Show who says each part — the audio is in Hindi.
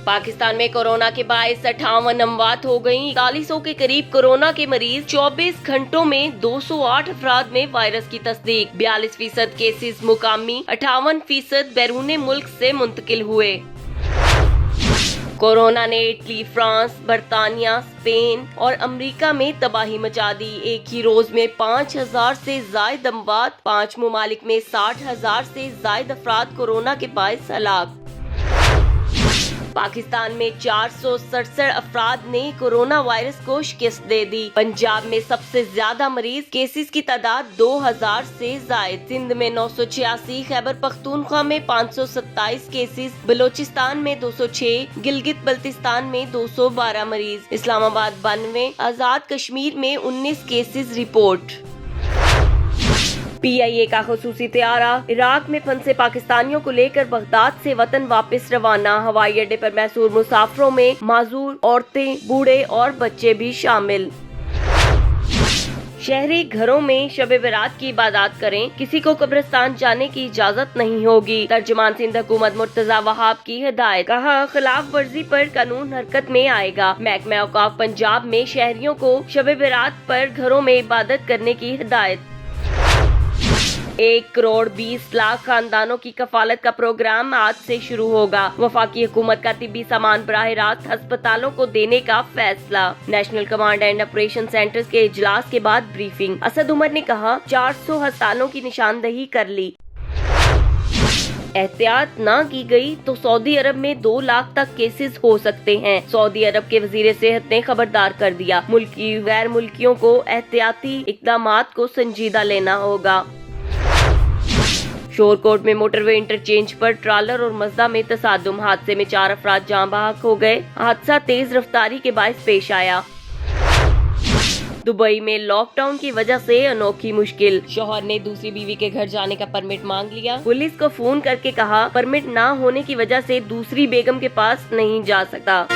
Speaker 1: पाकिस्तान में कोरोना के बायस 58 अमवात हो गयी। 4100 के करीब कोरोना के मरीज। 24 घंटों में 208 अफराद में वायरस की तस्दीक। 42% केसेस मुकामी, 58% बैरून मुल्क से मुंतकिल हुए। कोरोना ने इटली, फ्रांस, बरतानिया, स्पेन और अमेरिका में तबाही मचा दी। एक ही रोज में 5000 से जायद अमवात। 5 मुमालिक में 60,000 से जायद अफराद कोरोना के बायस हलाक। पाकिस्तान में 467 अफराद ने कोरोना वायरस को शिकस्त दे दी। पंजाब में सबसे ज्यादा मरीज, केसेस की तादाद 2000 से जायद। सिंध में 986, खैबर पख्तूनख्वा में 527 केसेस, बलोचिस्तान में 206, गिलगित बल्तिस्तान में 212 मरीज, इस्लामाबाद 92, आजाद कश्मीर में 19 केसेस रिपोर्ट। PIA का खुसूसी तैयारा। इराक में फंसे पाकिस्तानियों को लेकर बगदाद से वतन वापस रवाना। हवाई अड्डे पर महसूर मुसाफिरों में माजूर औरतें, बूढ़े और बच्चे भी शामिल। शहरी घरों में शब बरात की इबादत करें, किसी को कब्रिस्तान जाने की इजाजत नहीं होगी। तर्जुमान सिंध हुकूमत मुर्तजा वहाब की हिदायत। कहा, खिलाफ वर्जी पर कानून हरकत में आएगा। महकमा औकाफ पंजाब में शहरियों को शब बरात पर घरों में इबादत करने की हिदायत। 1 करोड़ 20 लाख खानदानों की कफालत का प्रोग्राम आज से शुरू होगा। वफाकी हुकूमत का तिब्बी सामान बराह रास्त अस्पतालों को देने का फैसला। National command and operation centres के इजलास के बाद ब्रीफिंग। असद उमर ने कहा, 400 अस्पतालों की निशानदही कर ली। एहतियात न की गई तो सऊदी अरब में 2 लाख तक केसेस हो सकते हैं। सऊदी अरब के वजीर सेहत ने खबरदार कर दिया। मुल्की गैर मुल्कियों को एहतियाती इकदामात को संजीदा लेना होगा। शोरकोट में मोटरवे इंटरचेंज पर ट्रालर और मजदा में तसादुम। हादसे में 4 अफराद जान बहक हो गए। हादसा तेज रफ्तारी के बायस पेश आया। दुबई में लॉकडाउन की वजह से अनोखी मुश्किल। शौहर ने दूसरी बीवी के घर जाने का परमिट मांग लिया। पुलिस को फोन करके कहा, परमिट ना होने की वजह से दूसरी बेगम के पास नहीं जा सकता।